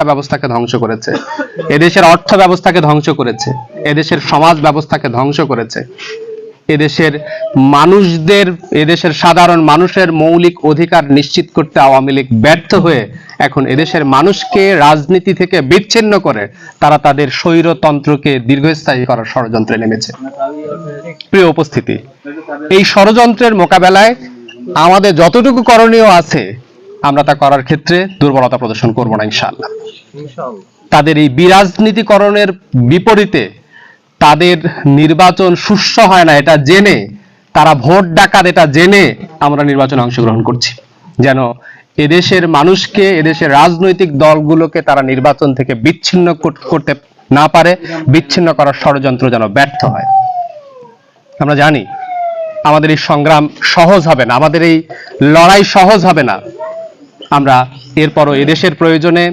ব্যবস্থাকে ধ্বংস করেছে, এদেশের অর্থ ব্যবস্থাকে ধ্বংস করেছে, এদেশের সমাজ ব্যবস্থাকে ধ্বংস করেছে, এদেশের মানুষদের, এদেশের সাধারণ মানুষের মৌলিক অধিকার নিশ্চিত করতে আওয়ামী লীগ ব্যর্থ হয়ে এখন এদেশের মানুষকে রাজনীতি থেকে বিচ্ছিন্ন করে তারা তাদের স্বৈরতন্ত্রকে দীর্ঘস্থায়ী করার ষড়যন্ত্রে নেমেছে। প্রিয় উপস্থিতি, এই ষড়যন্ত্রের মোকাবেলায় আমাদের যতটুকু করণীয় আছে আমরা তা করার ক্ষেত্রে দুর্বলতা প্রদর্শন করব না ইনশাআল্লাহ। তাদের এই বিরাজনীতিকরণের বিপরীতে তাদের নির্বাচন সুষ্ঠু হয় না এটা জেনে, তারা ভোট ডাকাত এটা জেনে আমরা নির্বাচনে অংশগ্রহণ করছি, যেন এদেশের মানুষকে, এদেশের রাজনৈতিক দলগুলোকে তারা নির্বাচন থেকে বিচ্ছিন্ন করতে না পারে, বিচ্ছিন্ন করার ষড়যন্ত্র যেন ব্যর্থ হয়। আমরা জানি আমাদের এই সংগ্রাম সহজ হবে না, আমাদের এই লড়াই সহজ হবে না। আমরা এরপরও এদেশের প্রয়োজনে